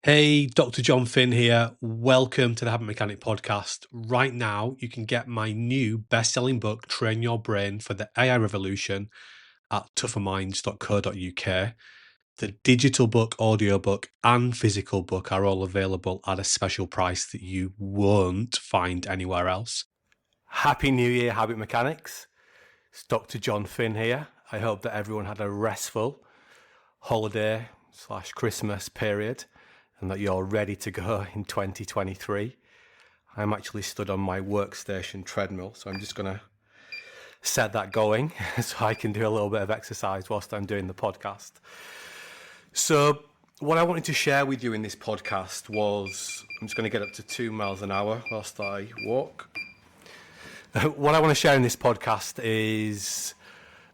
Hey, Dr. John Finn here. Welcome to the Habit Mechanic podcast. Right now, you can get my new best-selling book, Train Your Brain for the AI Revolution, at tougherminds.co.uk. The digital book, audiobook, and physical book are all available at a special price that you won't find anywhere else. Happy New Year, Habit Mechanics. It's Dr. John Finn here. I hope that everyone had a restful holiday/Christmas period and that you're ready to go in 2023. I'm actually stood on my workstation treadmill, so I'm just going to set that going so I can do a little bit of exercise whilst I'm doing the podcast. So, what I wanted to share with you in this podcast was, I'm just going to get up to 2 miles an hour whilst I walk. What I want to share in this podcast is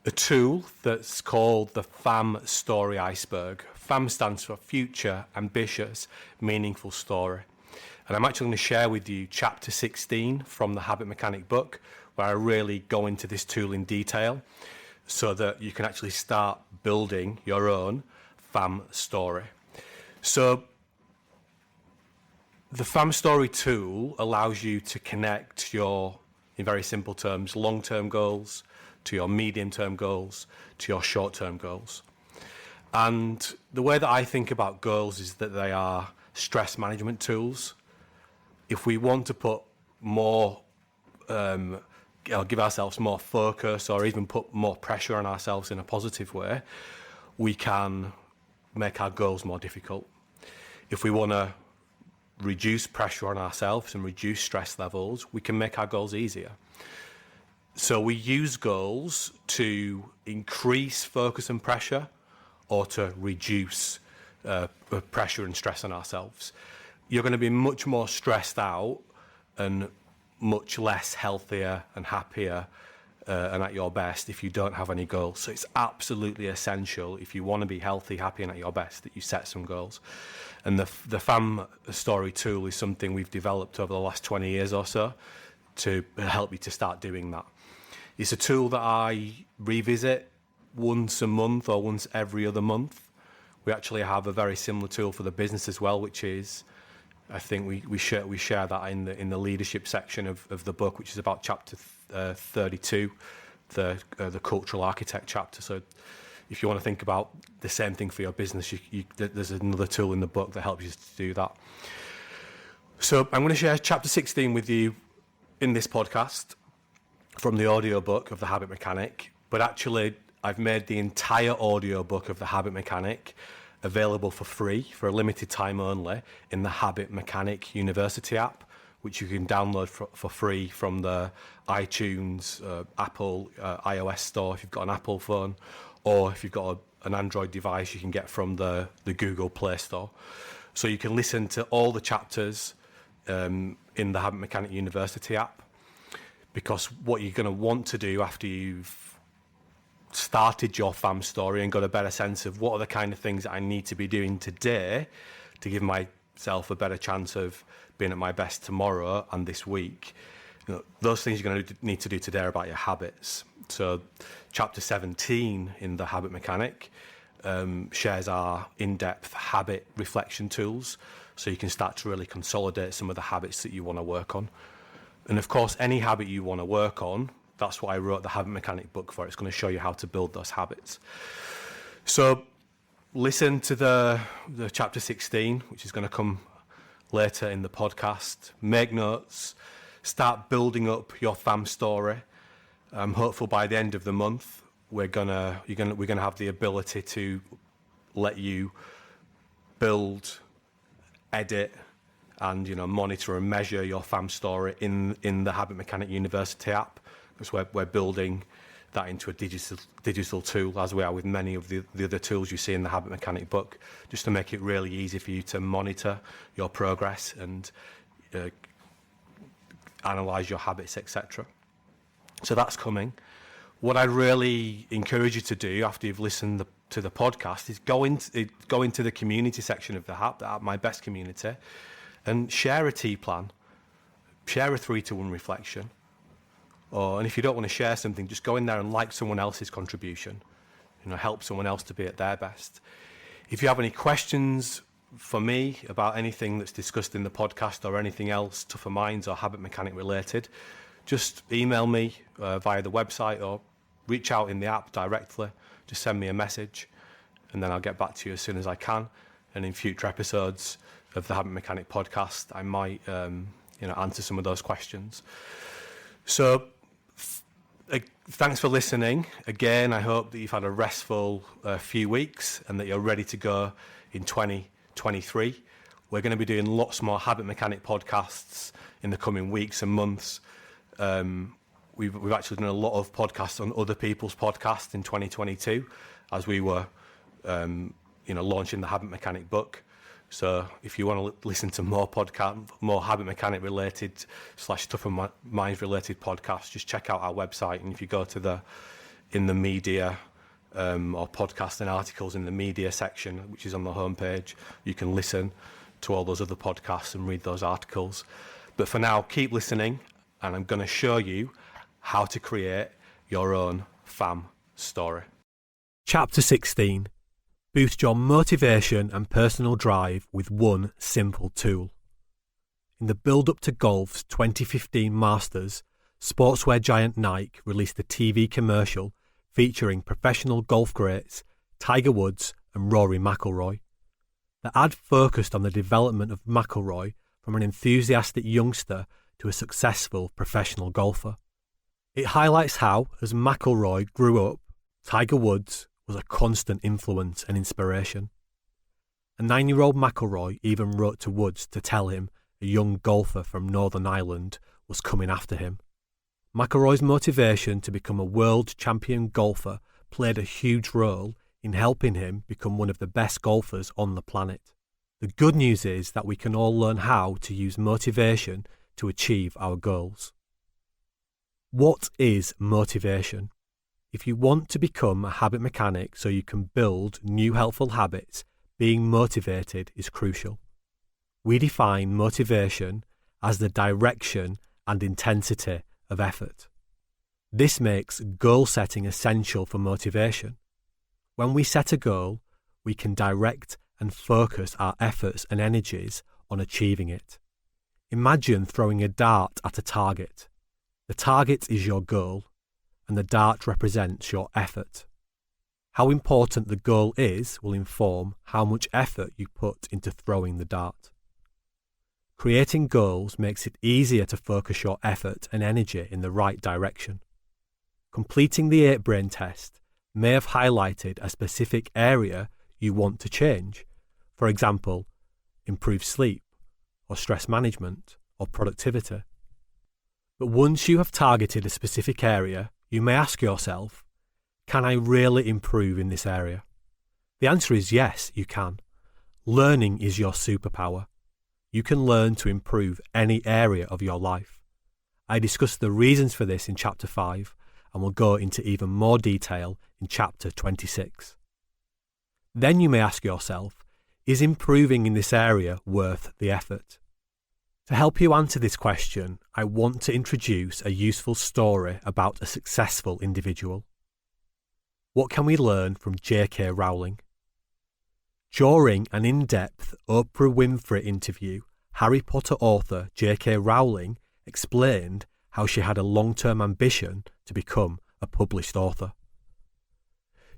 a tool that's called the FAM Story Iceberg. FAM stands for Future, Ambitious, Meaningful Story. And I'm actually going to share with you chapter 16 from the Habit Mechanic book, where I really go into this tool in detail so that you can actually start building your own FAM story. So the FAM Story tool allows you to connect your, in very simple terms, long-term goals to your medium-term goals to your short-term goals. And the way that I think about goals is that they are stress management tools. If we want to put more, give ourselves more focus or even put more pressure on ourselves in a positive way, we can make our goals more difficult. If we want to reduce pressure on ourselves and reduce stress levels, we can make our goals easier. So we use goals to increase focus and pressure or to reduce pressure and stress on ourselves. You're going to be much more stressed out and much less healthier and happier and at your best if you don't have any goals. So it's absolutely essential if you want to be healthy, happy and at your best that you set some goals. And the FAM Story tool is something we've developed over the last 20 years or so to help you to start doing that. It's a tool that I revisit once a month or once every other month. We actually have a very similar tool for the business as well, which is, I think we share that in the leadership section of the book, which is about chapter 32, the cultural architect chapter. So if you want to think about the same thing for your business, there's another tool in the book that helps you to do that. So I'm going to share chapter 16 with you in this podcast from the audiobook of The Habit Mechanic, but actually I've made the entire audiobook of The Habit Mechanic available for free for a limited time only in the Habit Mechanic University app, which you can download for free from the iTunes, Apple, iOS store if you've got an Apple phone, or if you've got an Android device, you can get from the Google Play Store. So you can listen to all the chapters in the Habit Mechanic University app, because what you're going to want to do after you've started your FAM story and got a better sense of what are the kind of things that I need to be doing today to give myself a better chance of being at my best tomorrow and this week, those things you're going to need to do today are about your habits. So chapter 17 in the Habit Mechanic shares our in-depth habit reflection tools, so you can start to really consolidate some of the habits that you want to work on. And of course, any habit you want to work on, that's what I wrote the Habit Mechanic book for. It's going to show you how to build those habits. So listen to the chapter 16, which is going to come later in the podcast. Make notes. Start building up your FAM story. I'm hopeful by the end of the month we're gonna have the ability to let you build, edit, and monitor and measure your FAM story in the Habit Mechanic University app, because we're building that into a digital tool, as we are with many of the other tools you see in the Habit Mechanic book, just to make it really easy for you to monitor your progress and analyze your habits, etc. So that's coming. What I really encourage you to do after you've listened to the podcast is go into the community section of the app, My Best Community, and share a T-plan, share a 3-to-1 reflection. And if you don't want to share something, just go in there and like someone else's contribution. Help someone else to be at their best. If you have any questions for me about anything that's discussed in the podcast or anything else, Tougher Minds or Habit Mechanic related, just email me via the website or reach out in the app directly. Just send me a message and then I'll get back to you as soon as I can. And in future episodes of the Habit Mechanic podcast, I might answer some of those questions. So thanks for listening. Again, I hope that you've had a restful few weeks and that you're ready to go in 2023. We're going to be doing lots more Habit Mechanic podcasts in the coming weeks and months. We've actually done a lot of podcasts on other people's podcasts in 2022 as we were launching the Habit Mechanic book. So if you want to listen to more Habit Mechanic related / Tougher Minds related podcasts, just check out our website. And if you go to in the media or podcast and articles in the media section, which is on the homepage, you can listen to all those other podcasts and read those articles. But for now, keep listening, and I'm going to show you how to create your own FAM story. Chapter 16. Boost your motivation and personal drive with one simple tool. In the build-up to golf's 2015 Masters, sportswear giant Nike released a TV commercial featuring professional golf greats Tiger Woods and Rory McIlroy. The ad focused on the development of McIlroy from an enthusiastic youngster to a successful professional golfer. It highlights how, as McIlroy grew up, Tiger Woods was a constant influence and inspiration. A 9-year-old McIlroy even wrote to Woods to tell him a young golfer from Northern Ireland was coming after him. McIlroy's motivation to become a world champion golfer played a huge role in helping him become one of the best golfers on the planet. The good news is that we can all learn how to use motivation to achieve our goals. What is motivation? If you want to become a habit mechanic so you can build new helpful habits, being motivated is crucial. We define motivation as the direction and intensity of effort. This makes goal setting essential for motivation. When we set a goal, we can direct and focus our efforts and energies on achieving it. Imagine throwing a dart at a target. The target is your goal, and the dart represents your effort. How important the goal is will inform how much effort you put into throwing the dart. Creating goals makes it easier to focus your effort and energy in the right direction. Completing the 8-brain test may have highlighted a specific area you want to change, for example, improve sleep, or stress management, or productivity. But once you have targeted a specific area, you may ask yourself, can I really improve in this area? The answer is yes, you can. Learning is your superpower. You can learn to improve any area of your life. I discuss the reasons for this in Chapter 5 and will go into even more detail in Chapter 26. Then you may ask yourself, is improving in this area worth the effort? To help you answer this question, I want to introduce a useful story about a successful individual. What can we learn from J.K. Rowling? During an in-depth Oprah Winfrey interview, Harry Potter author J.K. Rowling explained how she had a long-term ambition to become a published author.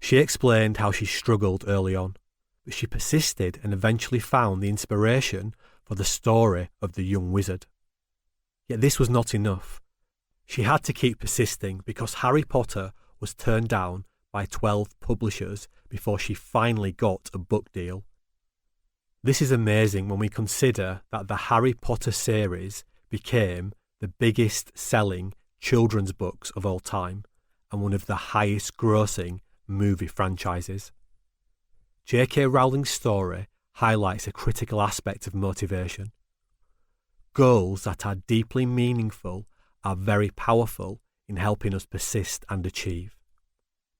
She explained how she struggled early on, but she persisted and eventually found the inspiration for the story of the young wizard. Yet this was not enough. She had to keep persisting because Harry Potter was turned down by 12 publishers before she finally got a book deal. This is amazing when we consider that the Harry Potter series became the biggest selling children's books of all time and one of the highest grossing movie franchises. J.K. Rowling's story highlights a critical aspect of motivation. Goals that are deeply meaningful are very powerful in helping us persist and achieve.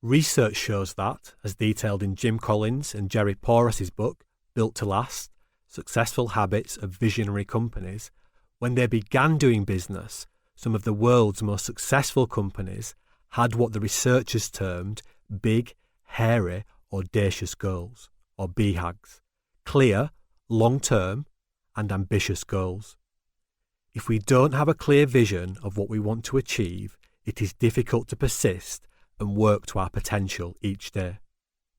Research shows that, as detailed in Jim Collins and Jerry Porras' book, Built to Last, Successful Habits of Visionary Companies, when they began doing business, some of the world's most successful companies had what the researchers termed big, hairy, audacious goals, or BHAGs. Clear, long-term, and ambitious goals. If we don't have a clear vision of what we want to achieve, it is difficult to persist and work to our potential each day.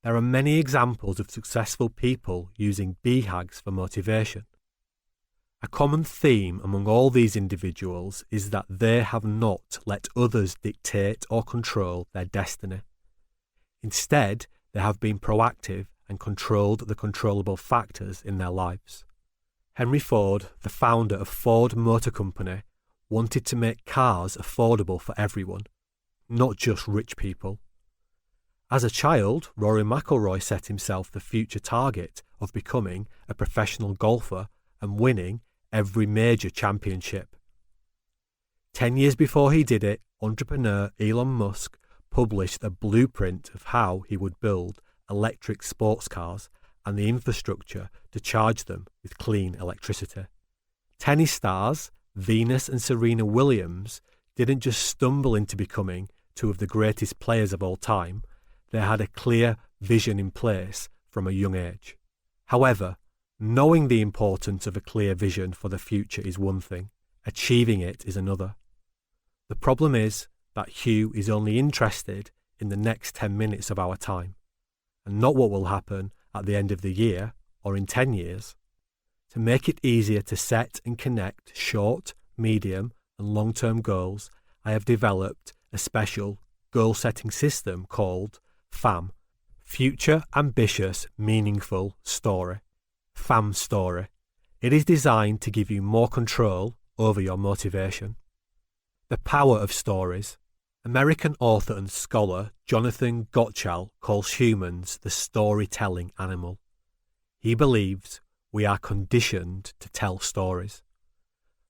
There are many examples of successful people using BHAGs for motivation. A common theme among all these individuals is that they have not let others dictate or control their destiny. Instead, they have been proactive and controlled the controllable factors in their lives. Henry Ford, the founder of Ford Motor Company, wanted to make cars affordable for everyone, not just rich people. As a child, Rory McIlroy set himself the future target of becoming a professional golfer and winning every major championship. 10 years before he did it, entrepreneur Elon Musk published a blueprint of how he would build electric sports cars and the infrastructure to charge them with clean electricity. Tennis stars Venus and Serena Williams didn't just stumble into becoming two of the greatest players of all time, they had a clear vision in place from a young age. However, knowing the importance of a clear vision for the future is one thing, achieving it is another. The problem is that Hugh is only interested in the next 10 minutes of our time, and not what will happen at the end of the year or in 10 years. To make it easier to set and connect short, medium, and long-term goals, I have developed a special goal-setting system called FAM, Future Ambitious Meaningful Story. FAM Story. It is designed to give you more control over your motivation. The power of stories. American author and scholar Jonathan Gottschall calls humans the storytelling animal. He believes we are conditioned to tell stories.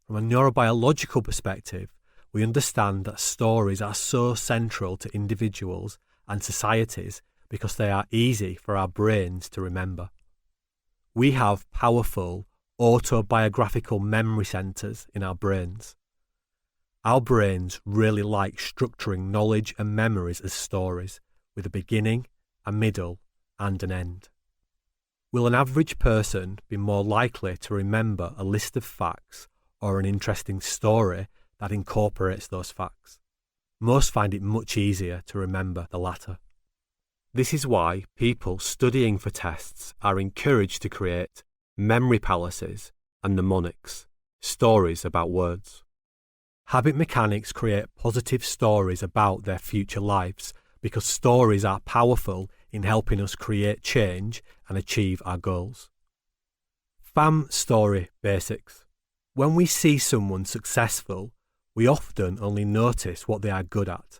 From a neurobiological perspective, we understand that stories are so central to individuals and societies because they are easy for our brains to remember. We have powerful autobiographical memory centers in our brains. Our brains really like structuring knowledge and memories as stories, with a beginning, a middle, and an end. Will an average person be more likely to remember a list of facts or an interesting story that incorporates those facts? Most find it much easier to remember the latter. This is why people studying for tests are encouraged to create memory palaces and mnemonics, stories about words. Habit mechanics create positive stories about their future lives because stories are powerful in helping us create change and achieve our goals. FAM Story Basics. When we see someone successful, we often only notice what they are good at,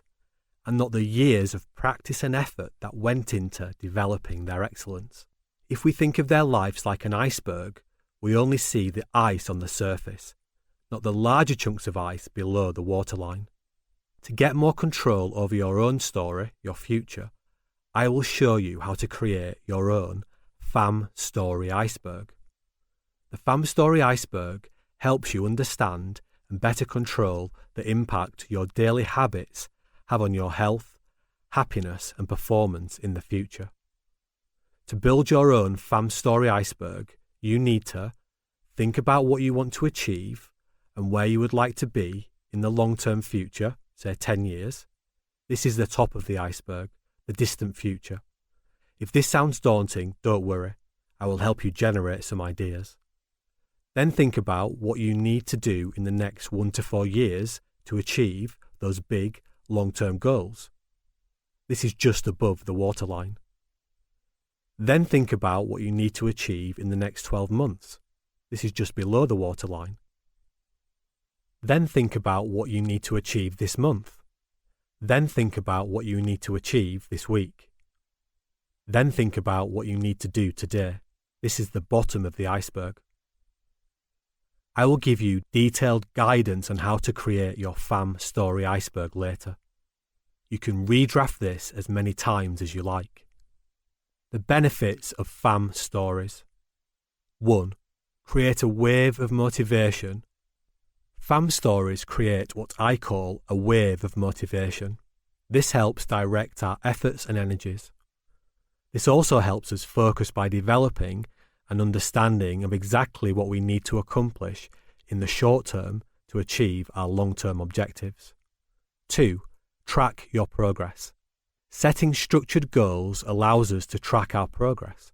and not the years of practice and effort that went into developing their excellence. If we think of their lives like an iceberg, we only see the ice on the surface, not the larger chunks of ice below the waterline. To get more control over your own story, your future, I will show you how to create your own FAM Story Iceberg. The FAM Story Iceberg helps you understand and better control the impact your daily habits have on your health, happiness, and performance in the future. To build your own FAM Story Iceberg, you need to think about what you want to achieve and where you would like to be in the long-term future, say 10 years. This is the top of the iceberg, the distant future. If this sounds daunting, don't worry. I will help you generate some ideas. Then think about what you need to do in the next 1 to 4 years to achieve those big, long-term goals. This is just above the waterline. Then think about what you need to achieve in the next 12 months. This is just below the waterline. Then think about what you need to achieve this month. Then think about what you need to achieve this week. Then think about what you need to do today. This is the bottom of the iceberg. I will give you detailed guidance on how to create your FAM Story Iceberg later. You can redraft this as many times as you like. The benefits of FAM stories. 1. Create a wave of motivation. FAM stories create what I call a wave of motivation. This helps direct our efforts and energies. This also helps us focus by developing an understanding of exactly what we need to accomplish in the short term to achieve our long-term objectives. 2. Track your progress. Setting structured goals allows us to track our progress.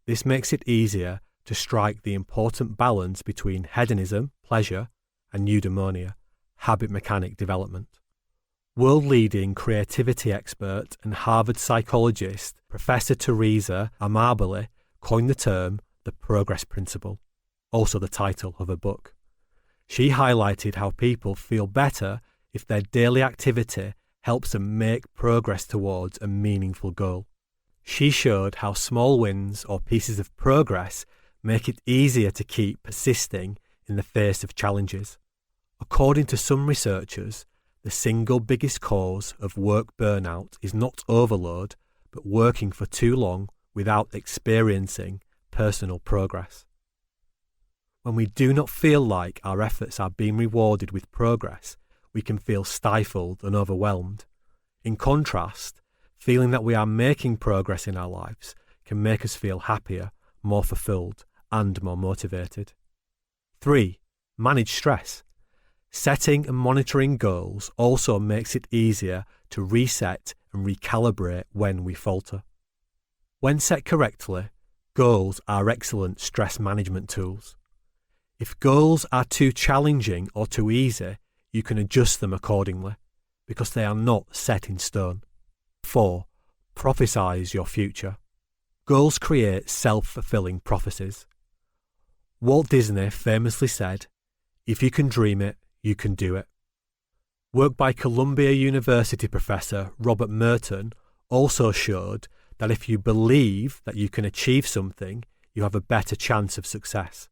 This makes it easier to strike the important balance between hedonism, pleasure, and eudaimonia, habit mechanic development. World-leading creativity expert and Harvard psychologist Professor Teresa Amabile coined the term the progress principle, also the title of a book. She highlighted how people feel better if their daily activity helps them make progress towards a meaningful goal. She showed how small wins or pieces of progress make it easier to keep persisting in the face of challenges. According to some researchers, the single biggest cause of work burnout is not overload, but working for too long without experiencing personal progress. When we do not feel like our efforts are being rewarded with progress, we can feel stifled and overwhelmed. In contrast, feeling that we are making progress in our lives can make us feel happier, more fulfilled, and more motivated. 3. Manage stress. Setting and monitoring goals also makes it easier to reset and recalibrate when we falter. When set correctly, goals are excellent stress management tools. If goals are too challenging or too easy, you can adjust them accordingly, because they are not set in stone. 4. Prophesize your future. Goals create self-fulfilling prophecies. Walt Disney famously said, "If you can dream it, you can do it." Work by Columbia University professor Robert Merton also showed that if you believe that you can achieve something, you have a better chance of success.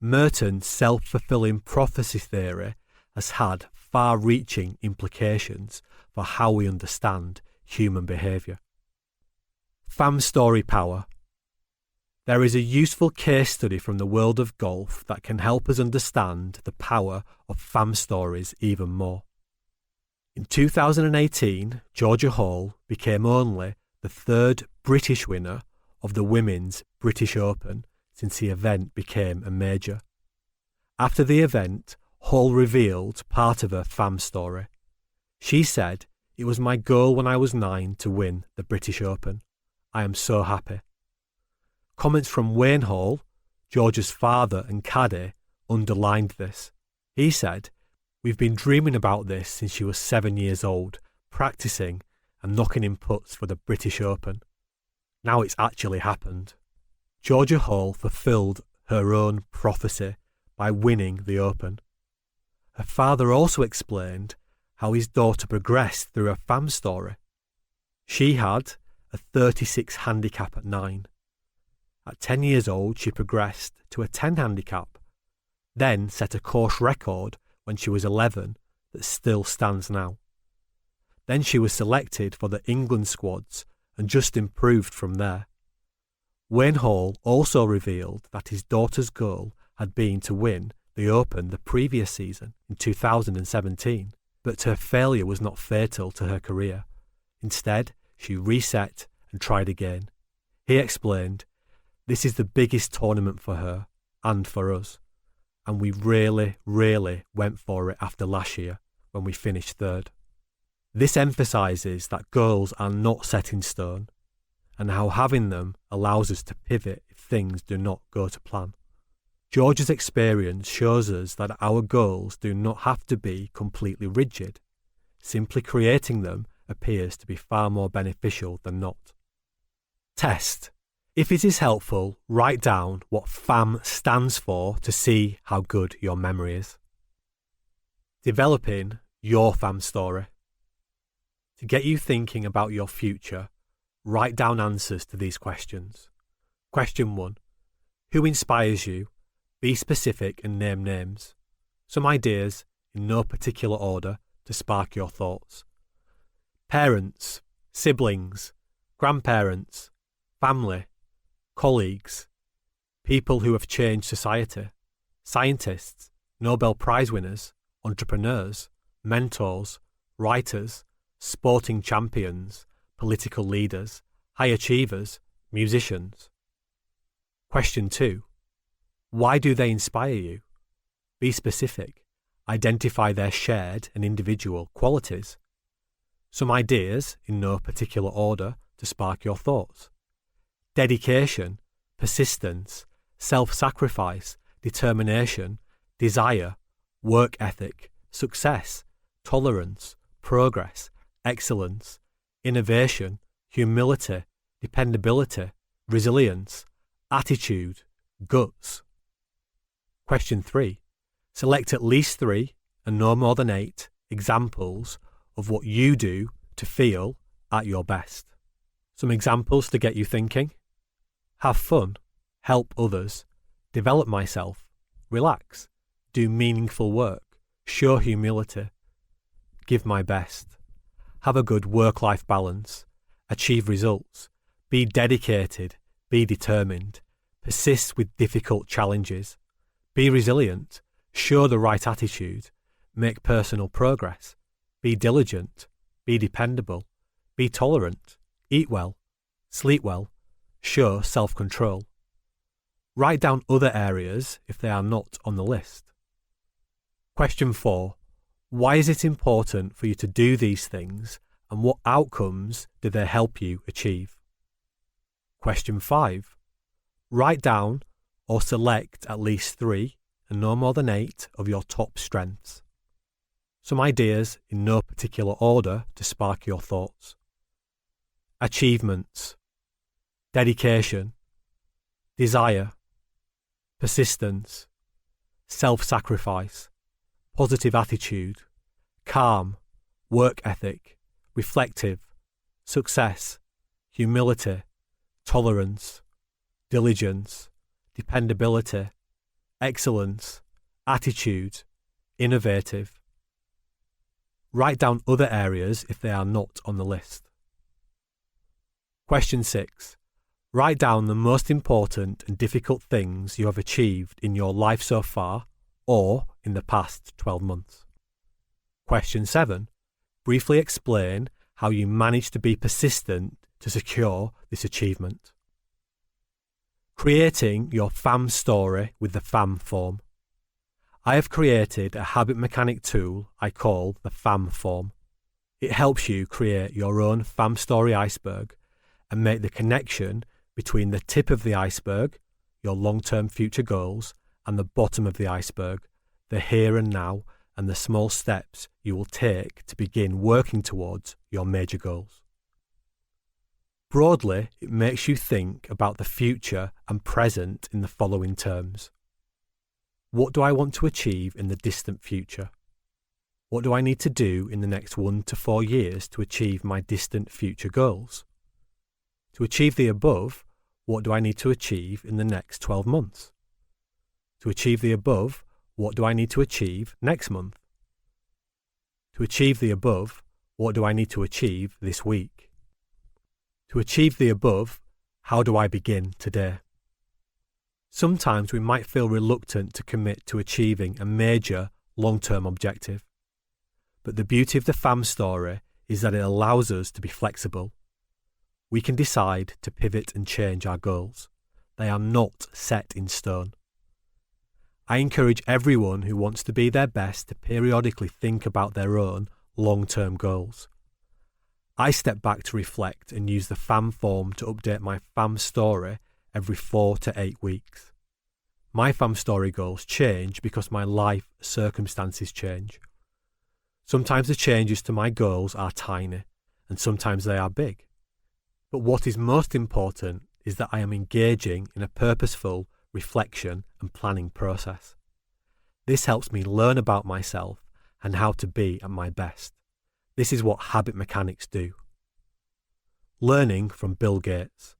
Merton's self-fulfilling prophecy theory has had far-reaching implications for how we understand human behaviour. Fam story power. There is a useful case study from the world of golf that can help us understand the power of fam stories even more. In 2018, Georgia Hall became only the third British winner of the Women's British Open since the event became a major. After the event, Hall revealed part of her fam story. She said, "It was my goal when I was 9 to win the British Open. I am so happy." Comments from Wayne Hall, Georgia's father and caddy, underlined this. He said, "We've been dreaming about this since she was 7 years old, practicing and knocking in putts for the British Open. Now it's actually happened." Georgia Hall fulfilled her own prophecy by winning the Open. Her father also explained how his daughter progressed through her fam story. She had a 36 handicap at 9. At 10 years old, she progressed to a 10 handicap, then set a course record when she was 11 that still stands now. Then she was selected for the England squads and just improved from there. Wayne Hall also revealed that his daughter's goal had been to win the Open the previous season in 2017, but her failure was not fatal to her career. Instead, she reset and tried again. He explained, "This is the biggest tournament for her and for us, and we really went for it after last year when we finished third." This emphasises that goals are not set in stone, and how having them allows us to pivot if things do not go to plan. George's experience shows us that our goals do not have to be completely rigid. Simply creating them appears to be far more beneficial than not. Test. If it is helpful, write down what FAM stands for to see how good your memory is. Developing your FAM story. To get you thinking about your future, write down answers to these questions. Question 1. Who inspires you? Be specific and name names. Some ideas, in no particular order, to spark your thoughts. Parents, siblings, grandparents, family, colleagues, people who have changed society, scientists, Nobel Prize winners, entrepreneurs, mentors, writers, sporting champions, political leaders, high achievers, musicians. Question 2. Why do they inspire you? Be specific. Identify their shared and individual qualities. Some ideas, in no particular order, to spark your thoughts. Dedication, persistence, self-sacrifice, determination, desire, work ethic, success, tolerance, progress, excellence, innovation, humility, dependability, resilience, attitude, guts. Question 3. Select at least 3, and no more than 8, examples of what you do to feel at your best. Some examples to get you thinking. Have fun, help others, develop myself, relax, do meaningful work, show humility, give my best, have a good work-life balance, achieve results, be dedicated, be determined, persist with difficult challenges, be resilient, show the right attitude, make personal progress, be diligent, be dependable, be tolerant, eat well, sleep well, show self-control. Write down other areas if they are not on the list. Question 4. Why is it important for you to do these things, and what outcomes do they help you achieve? Question 5. Write down or select at least 3 and no more than 8 of your top strengths. Some ideas in no particular order to spark your thoughts. Achievements, dedication, desire, persistence, self-sacrifice, positive attitude, calm, work ethic, reflective, success, humility, tolerance, diligence, dependability, excellence, attitude, innovative. Write down other areas if they are not on the list. Question 6. Write down the most important and difficult things you have achieved in your life so far or in the past 12 months. Question 7. Briefly explain how you managed to be persistent to secure this achievement. Creating your FAM story with the FAM form. I have created a habit mechanic tool I call the FAM form. It helps you create your own FAM story iceberg and make the connection between the tip of the iceberg, your long-term future goals, and the bottom of the iceberg, the here and now, and the small steps you will take to begin working towards your major goals. Broadly, it makes you think about the future and present in the following terms. What do I want to achieve in the distant future? What do I need to do in the next 1 to 4 years to achieve my distant future goals? To achieve the above, what do I need to achieve in the next 12 months? To achieve the above, what do I need to achieve next month? To achieve the above, what do I need to achieve this week? To achieve the above, how do I begin today? Sometimes we might feel reluctant to commit to achieving a major long-term objective. But the beauty of the FAM story is that it allows us to be flexible. We can decide to pivot and change our goals. They are not set in stone. I encourage everyone who wants to be their best to periodically think about their own long-term goals. I step back to reflect and use the FAM form to update my FAM story every 4 to 8 weeks. My FAM story goals change because my life circumstances change. Sometimes the changes to my goals are tiny, and sometimes they are big. But what is most important is that I am engaging in a purposeful reflection and planning process. This helps me learn about myself and how to be at my best. This is what habit mechanics do. Learning from Bill Gates.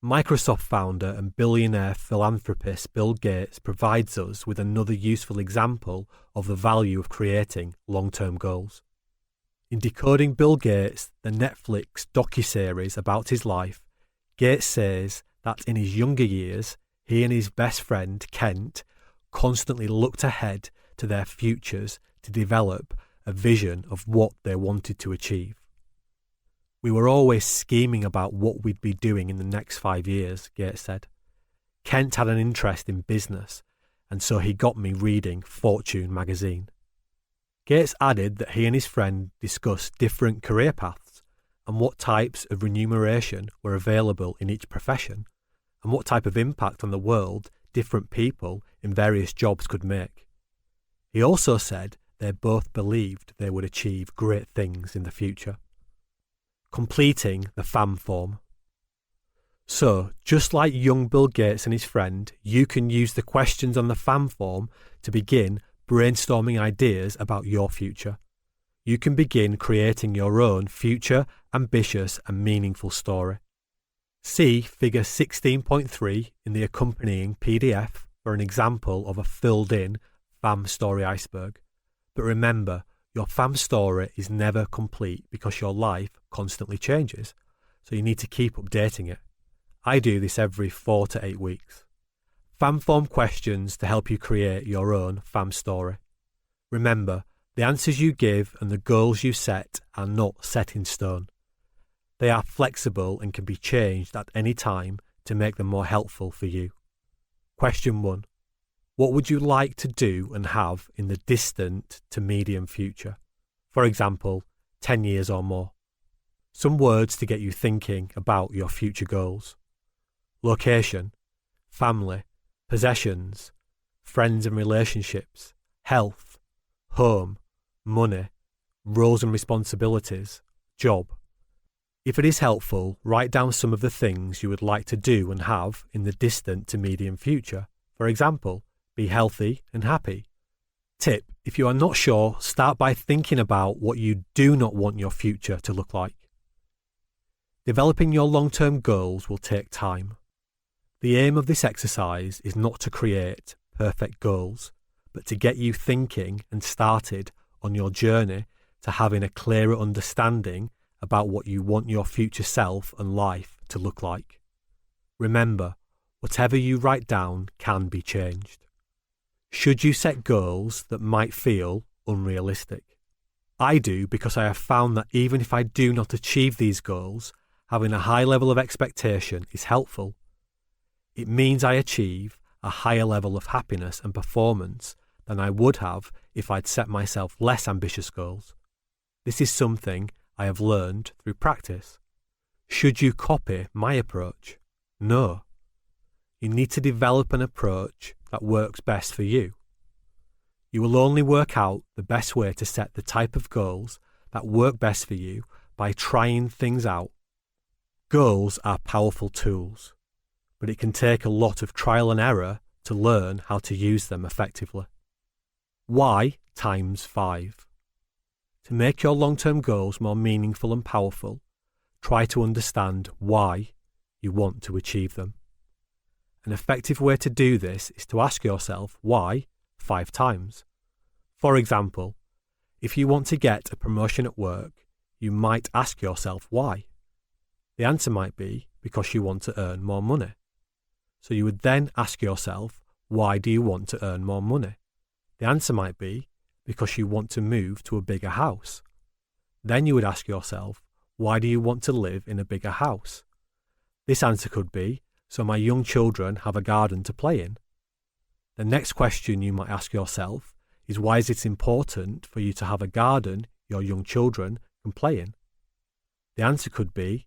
Microsoft founder and billionaire philanthropist Bill Gates provides us with another useful example of the value of creating long-term goals. In Decoding Bill Gates, the Netflix docuseries about his life, Gates says that in his younger years, he and his best friend, Kent, constantly looked ahead to their futures to develop a vision of what they wanted to achieve. We were always scheming about what we'd be doing in the next 5 years, Gates said. Kent had an interest in business, and so he got me reading Fortune magazine. Gates added that he and his friend discussed different career paths and what types of remuneration were available in each profession, and what type of impact on the world different people in various jobs could make. He also said they both believed they would achieve great things in the future. Completing the FAM form. So, just like young Bill Gates and his friend, you can use the questions on the FAM form to begin brainstorming ideas about your future. You can begin creating your own future, ambitious and meaningful story. See figure 16.3 in the accompanying PDF for an example of a filled-in FAM story iceberg. But remember, your FAM story is never complete because your life constantly changes, so you need to keep updating it. I do this every 4 to 8 weeks. FAM form questions to help you create your own FAM story. Remember, the answers you give and the goals you set are not set in stone. They are flexible and can be changed at any time to make them more helpful for you. Question 1. What would you like to do and have in the distant to medium future? For example, 10 years or more. Some words to get you thinking about your future goals. Location, family, possessions, friends and relationships, health, home, money, roles and responsibilities, job. If it is helpful, write down some of the things you would like to do and have in the distant to medium future. For example, be healthy and happy. Tip: if you are not sure, start by thinking about what you do not want your future to look like. Developing your long-term goals will take time. The aim of this exercise is not to create perfect goals, but to get you thinking and started on your journey to having a clearer understanding about what you want your future self and life to look like. Remember, whatever you write down can be changed. Should you set goals that might feel unrealistic? I do, because I have found that even if I do not achieve these goals, having a high level of expectation is helpful. It means I achieve a higher level of happiness and performance than I would have if I'd set myself less ambitious goals. This is something I have learned through practice. Should you copy my approach? No. You need to develop an approach that works best for you. You will only work out the best way to set the type of goals that work best for you by trying things out. Goals are powerful tools, but it can take a lot of trial and error to learn how to use them effectively. Why times 5? To make your long-term goals more meaningful and powerful, try to understand why you want to achieve them. An effective way to do this is to ask yourself why 5 times. For example, if you want to get a promotion at work, you might ask yourself why. The answer might be because you want to earn more money. So you would then ask yourself, why do you want to earn more money? The answer might be because you want to move to a bigger house. Then you would ask yourself, why do you want to live in a bigger house? This answer could be, so my young children have a garden to play in. The next question you might ask yourself is, why is it important for you to have a garden your young children can play in? The answer could be,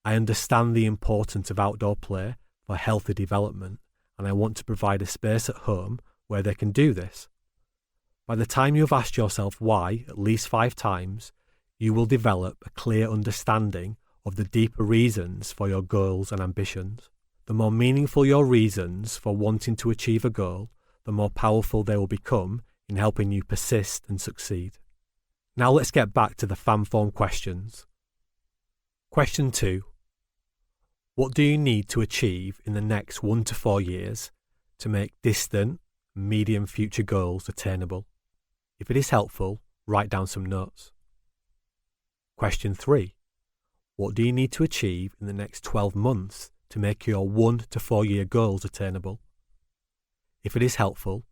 I understand the importance of outdoor play for healthy development, and I want to provide a space at home where they can do this. By the time you have asked yourself why at least 5 times, you will develop a clear understanding of the deeper reasons for your goals and ambitions. The more meaningful your reasons for wanting to achieve a goal, the more powerful they will become in helping you persist and succeed. Now let's get back to the FAM form questions. Question 2. What do you need to achieve in the next 1 to 4 years to make distant, medium future goals attainable? If it is helpful, write down some notes. Question 3. What do you need to achieve in the next 12 months to make your 1 to 4 year goals attainable? If it is helpful,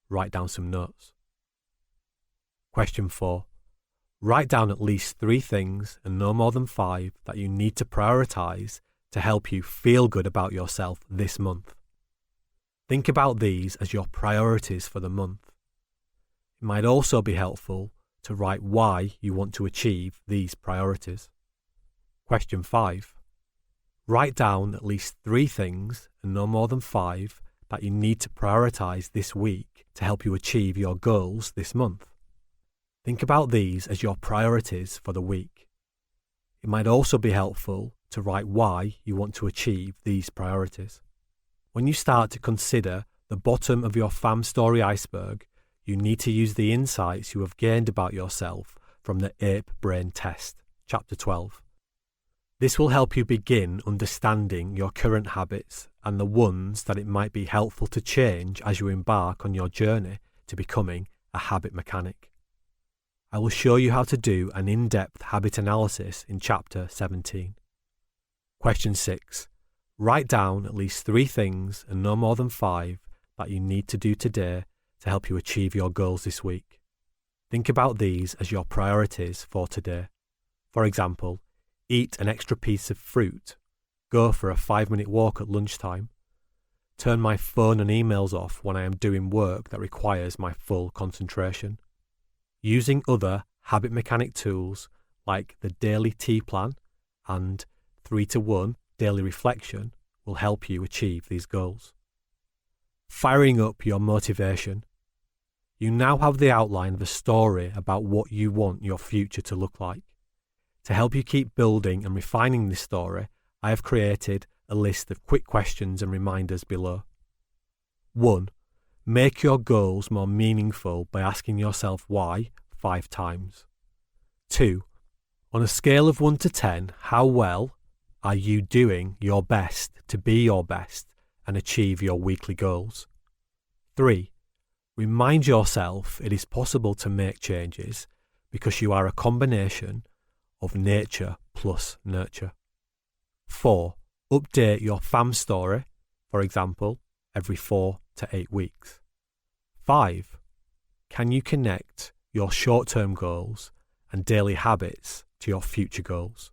write down some notes. Question 4. Write down at least 3 things and no more than 5 that you need to prioritise to help you feel good about yourself this month. Think about these as your priorities for the month. It might also be helpful to write why you want to achieve these priorities. Question 5. Write down at least 3 things, and no more than 5, that you need to prioritise this week to help you achieve your goals this month. Think about these as your priorities for the week. It might also be helpful to write why you want to achieve these priorities. When you start to consider the bottom of your FAM story iceberg, you need to use the insights you have gained about yourself from the Ape Brain Test, Chapter 12. This will help you begin understanding your current habits and the ones that it might be helpful to change as you embark on your journey to becoming a habit mechanic. I will show you how to do an in-depth habit analysis in Chapter 17. Question 6. Write down at least 3 things, and no more than 5, that you need to do today to help you achieve your goals this week. Think about these as your priorities for today. For example, eat an extra piece of fruit, go for a 5-minute walk at lunchtime, turn my phone and emails off when I am doing work that requires my full concentration. Using other habit mechanic tools like the Daily Tea Plan and 3-to-1 Daily Reflection will help you achieve these goals. Firing up your motivation. You now have the outline of a story about what you want your future to look like. To help you keep building and refining this story, I have created a list of quick questions and reminders below. 1. Make your goals more meaningful by asking yourself why 5 times. 2. On a scale of 1 to 10, how well are you doing your best to be your best and achieve your weekly goals? 3. Remind yourself it is possible to make changes because you are a combination of nature plus nurture. 4. Update your FAM story, for example, every 4 to 8 weeks. 5. Can you connect your short-term goals and daily habits to your future goals?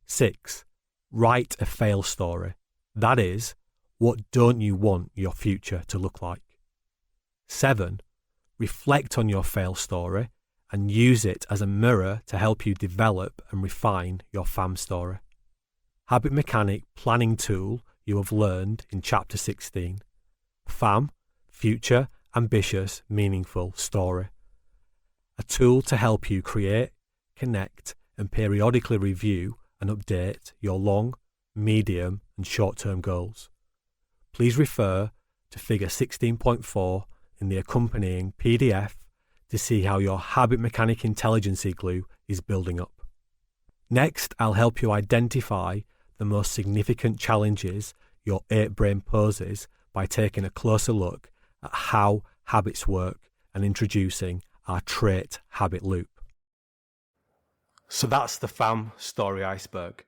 6. Write a fail story. That is, what don't you want your future to look like? 7. Reflect on your fail story and use it as a mirror to help you develop and refine your FAM story. Habit Mechanic planning tool you have learned in Chapter 16. FAM, Future, Ambitious, Meaningful Story. A tool to help you create, connect, and periodically review and update your long, medium, and short-term goals. Please refer to Figure 16.4 in the accompanying PDF to see how your Habit Mechanic Intelligency glue is building up. Next, I'll help you identify the most significant challenges your Ape Brain poses by taking a closer look at how habits work and introducing our trait habit loop. So that's the FAM story iceberg.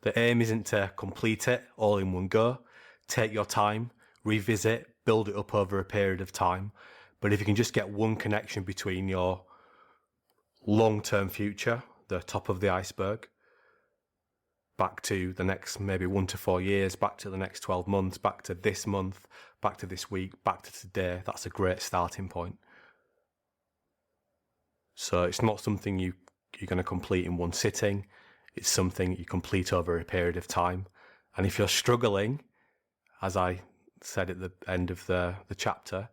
The aim isn't to complete it all in one go. Take your time, revisit, build it up over a period of time. But if you can just get one connection between your long-term future, the top of the iceberg, back to the next maybe 1 to 4 years, back to the next 12 months, back to this month, back to this week, back to today, that's a great starting point. So it's not something you're going to complete in one sitting. It's something you complete over a period of time. And if you're struggling, as I said at the end of the chapter,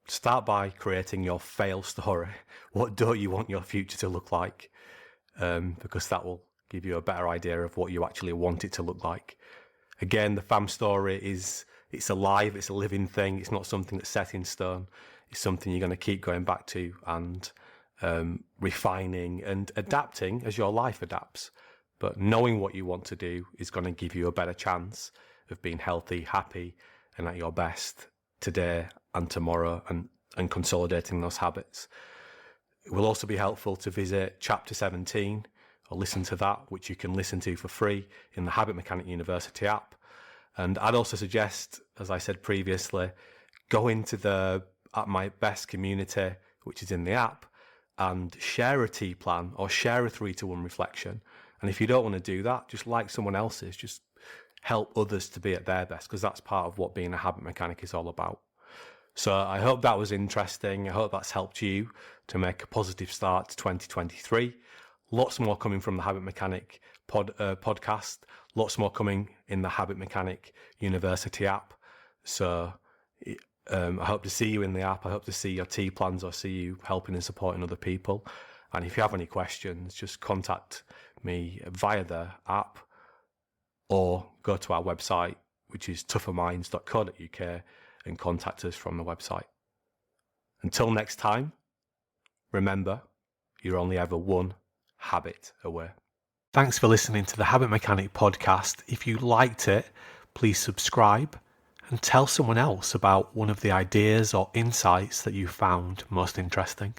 start by creating your fail story. What don't you want your future to look like? Because that will give you a better idea of what you actually want it to look like. Again, the FAM story it's alive, it's a living thing. It's not something that's set in stone. It's something you're going to keep going back to and refining and adapting as your life adapts. But knowing what you want to do is going to give you a better chance of being healthy, happy, and at your best today and tomorrow, and consolidating those habits. It will also be helpful to visit Chapter 17 or listen to that, which you can listen to for free in the Habit Mechanic University app. And I'd also suggest, as I said previously, go into the At My Best community, which is in the app, and share a T plan or share a 3-to-1 reflection. And if you don't want to do that, just like someone else's, just help others to be at their best, because that's part of what being a habit mechanic is all about. So I hope that was interesting. I hope that's helped you to make a positive start to 2023. Lots more coming from the Habit Mechanic podcast. Lots more coming in the Habit Mechanic University app. So I hope to see you in the app. I hope to see your T plans or see you helping and supporting other people. And if you have any questions, just contact me via the app or go to our website, which is tougherminds.co.uk, and contact us from the website. Until next time, remember, you're only ever one habit away. Thanks for listening to the Habit Mechanic podcast. If you liked it, please subscribe and tell someone else about one of the ideas or insights that you found most interesting.